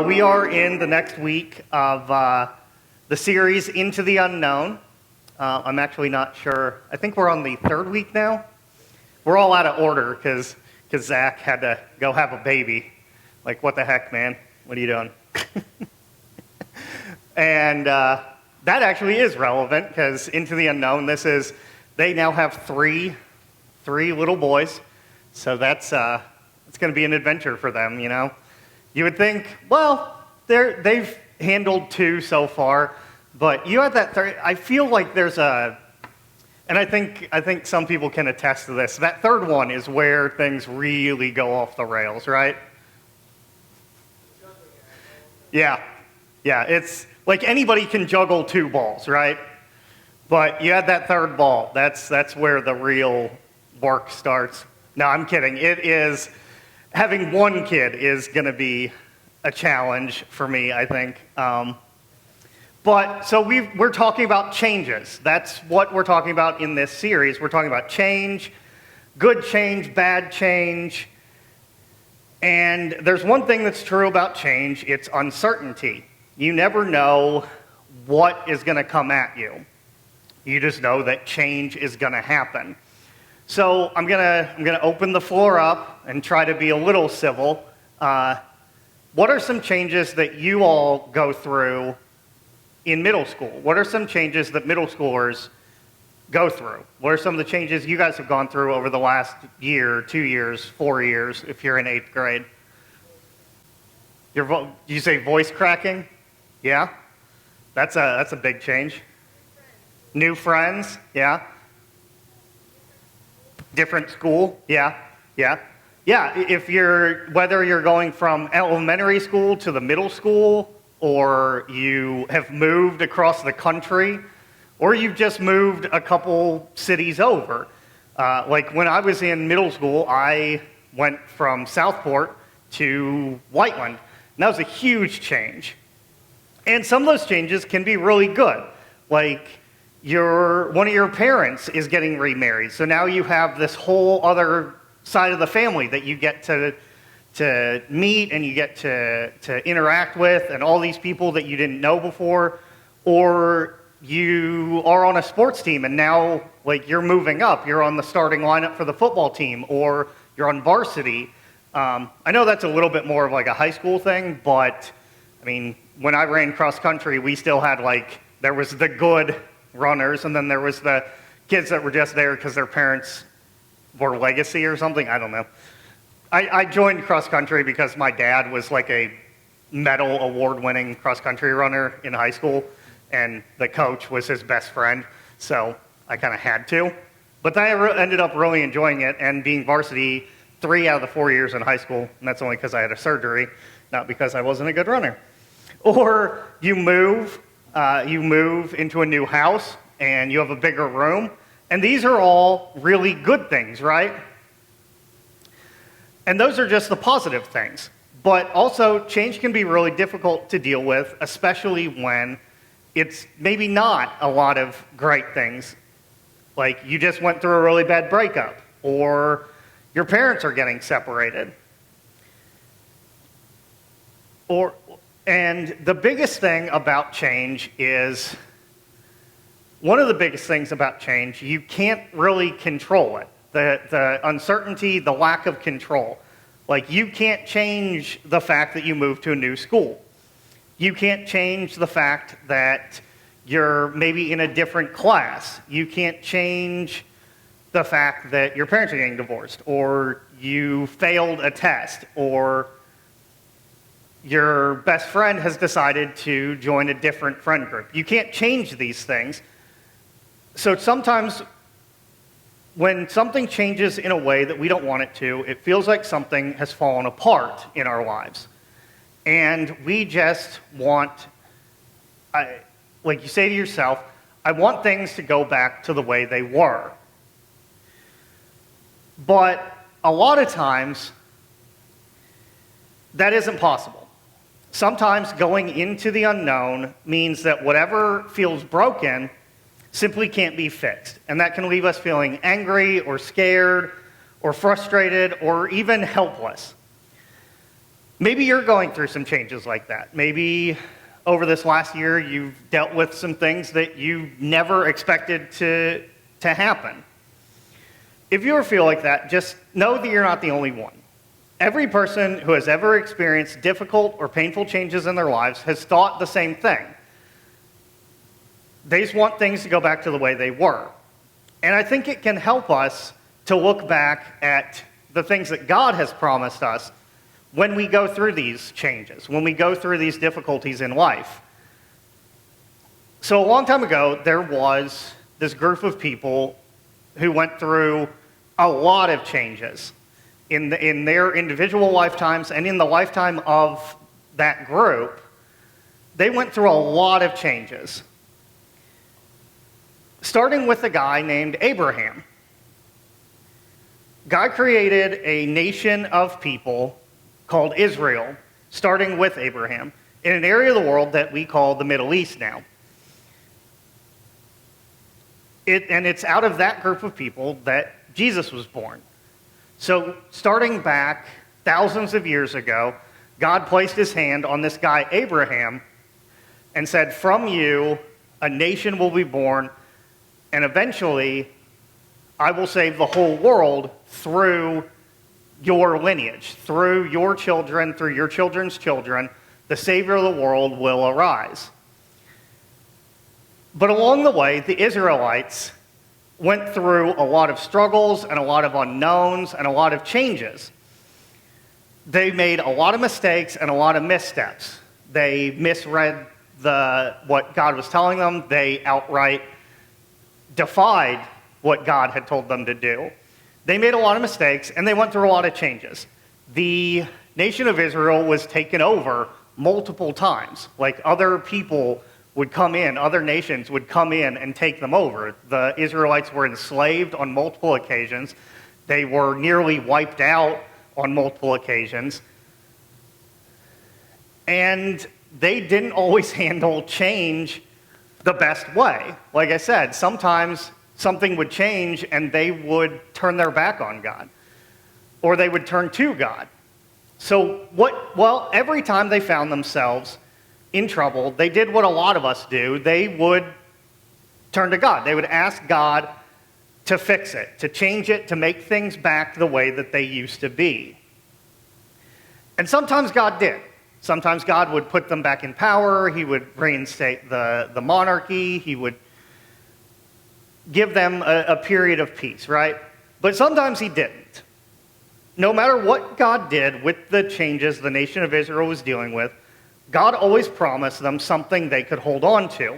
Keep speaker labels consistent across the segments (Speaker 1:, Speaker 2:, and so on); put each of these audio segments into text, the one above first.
Speaker 1: We are in the next week of the series Into the Unknown. I'm actually not sure. I think we're on the third week now. We're all out of order because Zach had to go have a baby. Like, what the heck, man? What are you doing? And that actually is relevant because Into the Unknown, they now have three little boys. So that's going to be an adventure for them, you know. You would think, well, they've handled two so far, but you had that third. I feel like there's and I think some people can attest to this. That third one is where things really go off the rails, right? Yeah, it's like anybody can juggle two balls, right? But you had that third ball. That's where the real work starts. No, I'm kidding. It is. Having one kid is going to be a challenge for me, I think. But so we're talking about changes. That's what we're talking about in this series. We're talking about change, good change, bad change. And there's one thing that's true about change. It's uncertainty. You never know what is going to come at you. You just know that change is going to happen. So I'm gonna open the floor up and try to be a little civil. What are some changes that you all go through in middle school? What are some changes that middle schoolers go through? What are some of the changes you guys have gone through over the last year, 2 years, 4 years, if you're in 8th grade? You say voice cracking? Yeah? That's a big change. New friends? Yeah. Different school? Yeah. Whether you're going from elementary school to the middle school, or you have moved across the country, or you've just moved a couple cities over. Like when I was in middle school, I went from Southport to Whiteland. And that was a huge change. And some of those changes can be really good. Like, one of your parents is getting remarried, so now you have this whole other side of the family that you get to meet and you get to interact with, and all these people that you didn't know before. Or you are on a sports team and now, like, you're moving up, you're on the starting lineup for the football team, or you're on varsity. I know that's a little bit more of like a high school thing, but I mean, when I ran cross country, we still had, like, there was the good runners, and then there was the kids that were just there because their parents were legacy or something. I don't know. I joined cross country because my dad was like a medal award-winning cross country runner in high school, and the coach was his best friend, so I kind of had to. But then I ended up really enjoying it and being varsity 3 out of the 4 years in high school, and that's only because I had a surgery, not because I wasn't a good runner. Or you move into a new house, and you have a bigger room. And these are all really good things, right? And those are just the positive things. But also, change can be really difficult to deal with, especially when it's maybe not a lot of great things. Like, you just went through a really bad breakup, or your parents are getting separated. And the biggest thing about change is, one of the biggest things about change, you can't really control it. The uncertainty, the lack of control. Like, you can't change the fact that you moved to a new school. You can't change the fact that you're maybe in a different class. You can't change the fact that your parents are getting divorced, or you failed a test, or your best friend has decided to join a different friend group. You can't change these things. So sometimes when something changes in a way that we don't want it to, it feels like something has fallen apart in our lives. And we just want, like you say to yourself, I want things to go back to the way they were. But a lot of times, that isn't possible. Sometimes going into the unknown means that whatever feels broken simply can't be fixed. And that can leave us feeling angry or scared or frustrated or even helpless. Maybe you're going through some changes like that. Maybe over this last year you've dealt with some things that you never expected to happen. If you ever feel like that, just know that you're not the only one. Every person who has ever experienced difficult or painful changes in their lives has thought the same thing. They just want things to go back to the way they were. And I think it can help us to look back at the things that God has promised us when we go through these changes, when we go through these difficulties in life. So a long time ago, there was this group of people who went through a lot of changes in their individual lifetimes and in the lifetime of that group. They went through a lot of changes, starting with a guy named Abraham. God created a nation of people called Israel, starting with Abraham, in an area of the world that we call the Middle East now. And it's out of that group of people that Jesus was born. So starting back thousands of years ago, God placed his hand on this guy, Abraham, and said, from you, a nation will be born, and eventually I will save the whole world through your lineage, through your children, through your children's children. The Savior of the world will arise. But along the way, the Israelites went through a lot of struggles and a lot of unknowns and a lot of changes. They made a lot of mistakes and a lot of missteps. They misread what God was telling them. They outright defied what God had told them to do. They made a lot of mistakes, and they went through a lot of changes. The nation of Israel was taken over multiple times. Like, other people would come in, other nations would come in and take them over. The Israelites were enslaved on multiple occasions. They were nearly wiped out on multiple occasions. And they didn't always handle change the best way. Like I said, sometimes something would change and they would turn their back on God, or they would turn to God. So every time they found themselves in trouble, they did what a lot of us do. They would turn to God. They would ask God to fix it, to change it, to make things back the way that they used to be. And sometimes God did. Sometimes God would put them back in power. He would reinstate the monarchy. He would give them a period of peace, right? But sometimes he didn't. No matter what God did with the changes the nation of Israel was dealing with, God always promised them something they could hold on to.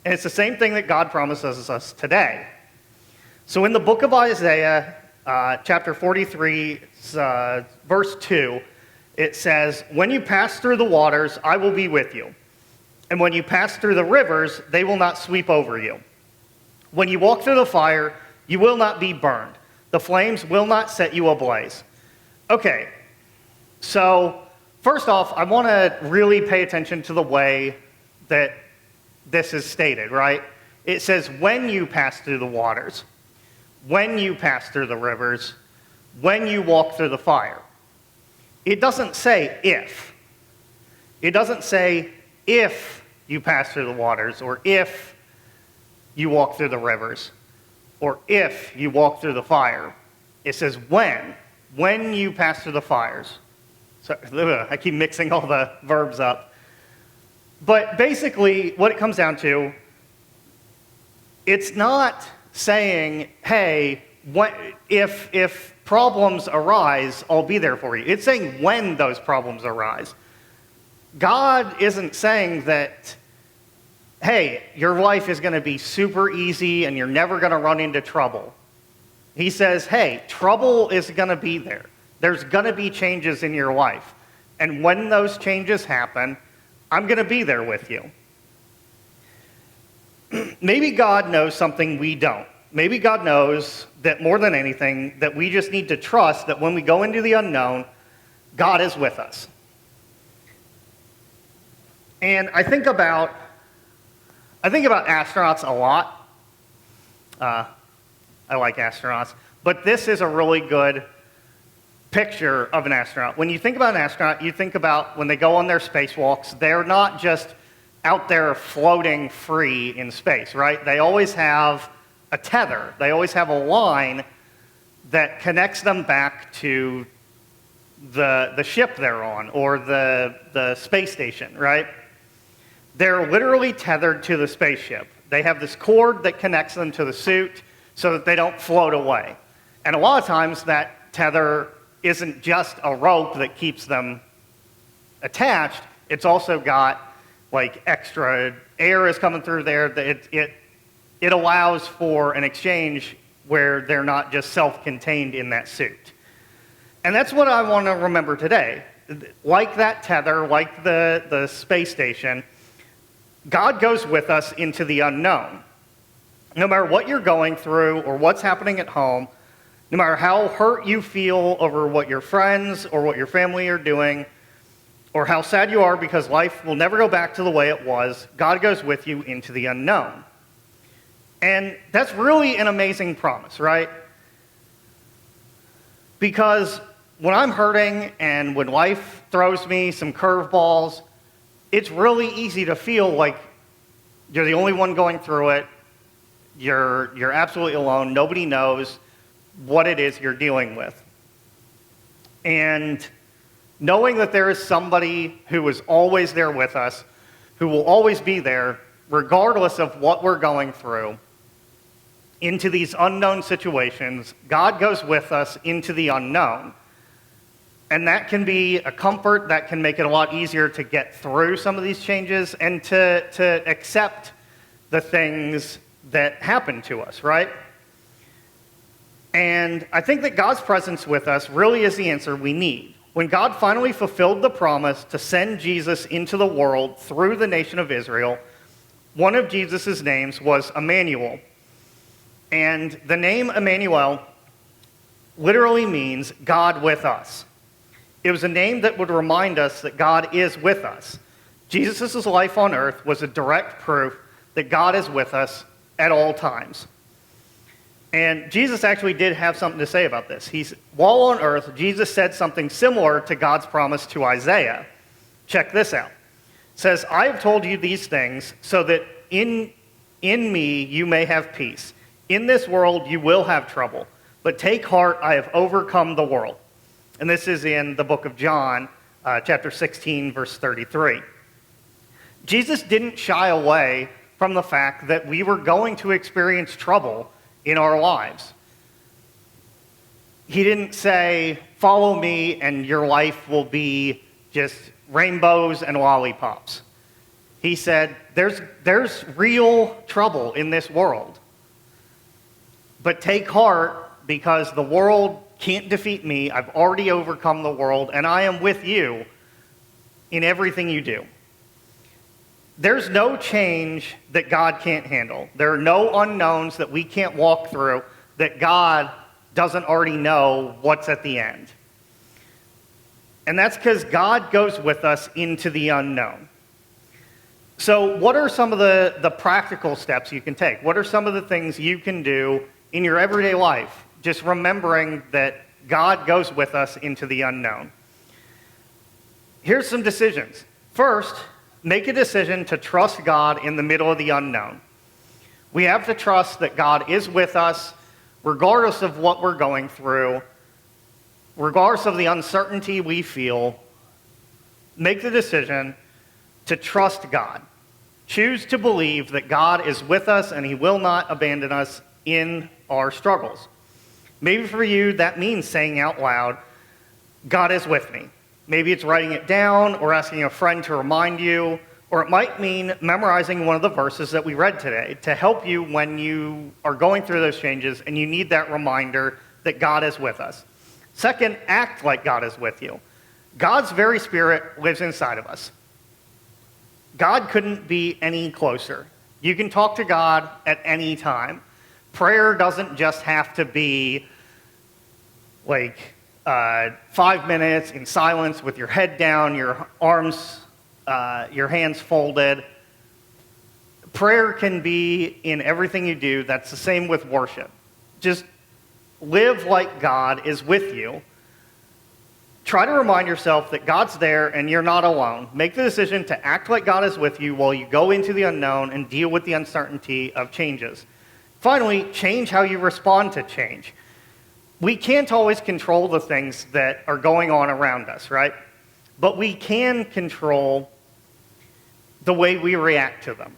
Speaker 1: And it's the same thing that God promises us today. So in the book of Isaiah, chapter 43, verse 2, it says, when you pass through the waters, I will be with you. And when you pass through the rivers, they will not sweep over you. When you walk through the fire, you will not be burned. The flames will not set you ablaze. Okay, so first off, I want to really pay attention to the way that this is stated, right? It says, when you pass through the waters, when you pass through the rivers, when you walk through the fire. It doesn't say if. It doesn't say if you pass through the waters, or if you walk through the rivers, or if you walk through the fire. It says when you pass through the fires. So I keep mixing all the verbs up. But basically, what it comes down to, it's not saying, hey, if problems arise, I'll be there for you. It's saying when those problems arise. God isn't saying that, hey, your life is going to be super easy and you're never going to run into trouble. He says, hey, trouble is going to be there. There's going to be changes in your life. And when those changes happen, I'm going to be there with you. Maybe God knows something we don't. Maybe God knows that more than anything, that we just need to trust that when we go into the unknown, God is with us. And I think about astronauts a lot. I like astronauts. But this is a really good picture of an astronaut. When you think about an astronaut, you think about when they go on their spacewalks, they're not just out there floating free in space, right? They always have a tether. They always have a line that connects them back to the ship they're on or the space station, right? They're literally tethered to the spaceship. They have this cord that connects them to the suit so that they don't float away. And a lot of times that tether isn't just a rope that keeps them attached. It's also got like extra air is coming through there. It allows for an exchange where they're not just self-contained in that suit. And that's what I want to remember today. Like that tether, like the space station, God goes with us into the unknown. No matter what you're going through or what's happening at home, no matter how hurt you feel over what your friends or what your family are doing, or how sad you are because life will never go back to the way it was, God goes with you into the unknown. And that's really an amazing promise, right? Because when I'm hurting and when life throws me some curveballs, it's really easy to feel like you're the only one going through it. You're absolutely alone. Nobody knows what it is you're dealing with. And knowing that there is somebody who is always there with us, who will always be there, regardless of what we're going through, into these unknown situations, God goes with us into the unknown. And that can be a comfort, that can make it a lot easier to get through some of these changes and to accept the things that happen to us, right? And I think that God's presence with us really is the answer we need. When God finally fulfilled the promise to send Jesus into the world through the nation of Israel, one of Jesus' names was Emmanuel. And the name Emmanuel literally means God with us. It was a name that would remind us that God is with us. Jesus' life on earth was a direct proof that God is with us at all times. And Jesus actually did have something to say about this. While on earth, Jesus said something similar to God's promise to Isaiah. Check this out. It says, I have told you these things so that in me you may have peace. In this world you will have trouble, but take heart, I have overcome the world. And this is in the book of John, chapter 16, verse 33. Jesus didn't shy away from the fact that we were going to experience trouble in our lives. He didn't say, follow me and your life will be just rainbows and lollipops. He said, there's real trouble in this world. But take heart because the world can't defeat me. I've already overcome the world and I am with you in everything you do. There's no change that God can't handle. There are no unknowns that we can't walk through that God doesn't already know what's at the end. And that's because God goes with us into the unknown. So what are some of the practical steps you can take? What are some of the things you can do in your everyday life? Just remembering that God goes with us into the unknown. Here's some decisions. First, make a decision to trust God in the middle of the unknown. We have to trust that God is with us regardless of what we're going through, regardless of the uncertainty we feel. Make the decision to trust God. Choose to believe that God is with us and he will not abandon us in our struggles. Maybe for you, that means saying out loud, God is with me. Maybe it's writing it down or asking a friend to remind you, or it might mean memorizing one of the verses that we read today to help you when you are going through those changes and you need that reminder that God is with us. Second, act like God is with you. God's very spirit lives inside of us. God couldn't be any closer. You can talk to God at any time. Prayer doesn't just have to be like 5 minutes in silence with your head down, your arms, your hands folded. Prayer can be in everything you do. That's the same with worship. Just live like God is with you try to remind yourself that God's there and you're not alone. Make the decision to act like God is with you while you go into the unknown and deal with the uncertainty of changes. Finally, change how you respond to change. We can't always control the things that are going on around us, right? But we can control the way we react to them.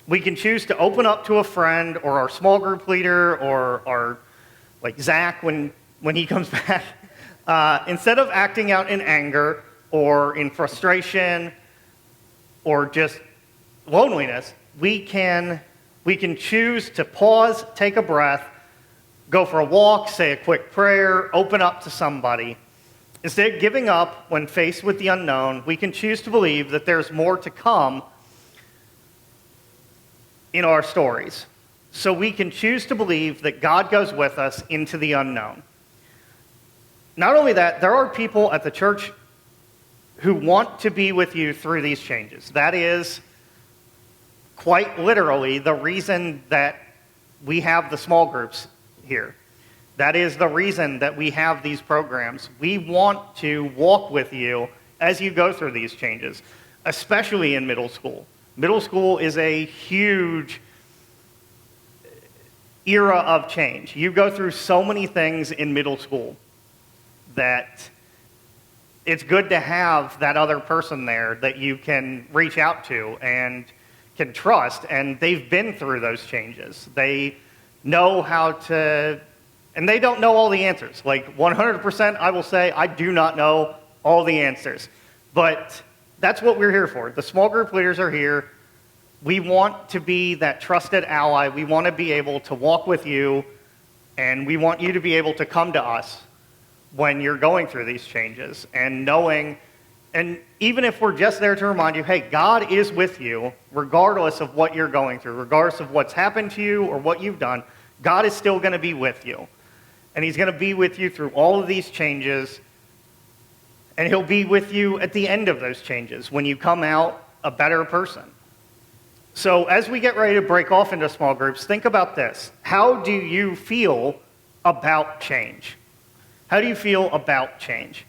Speaker 1: We can choose to open up to a friend or our small group leader or our, like Zach when he comes back. Instead of acting out in anger or in frustration or just loneliness, we can choose to pause, take a breath, go for a walk, say a quick prayer, open up to somebody. Instead of giving up when faced with the unknown, we can choose to believe that there's more to come in our stories. So we can choose to believe that God goes with us into the unknown. Not only that, there are people at the church who want to be with you through these changes. That is quite literally the reason that we have the small groups here. That is the reason that we have these programs. We want to walk with you as you go through these changes, especially in middle school. Middle school is a huge era of change. You go through so many things in middle school that it's good to have that other person there that you can reach out to and can trust, and they've been through those changes. They know how to, and they don't know all the answers. Like 100%, I will say, I do not know all the answers. But that's what we're here for. The small group leaders are here. We want to be that trusted ally. We want to be able to walk with you, and we want you to be able to come to us when you're going through these changes and knowing, and even if we're just there to remind you, hey, God is with you regardless of what you're going through, regardless of what's happened to you or what you've done, God is still going to be with you. And he's going to be with you through all of these changes, and he'll be with you at the end of those changes when you come out a better person. So as we get ready to break off into small groups, think about this. How do you feel about change? How do you feel about change?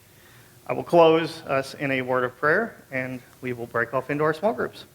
Speaker 1: I will close us in a word of prayer, and we will break off into our small groups.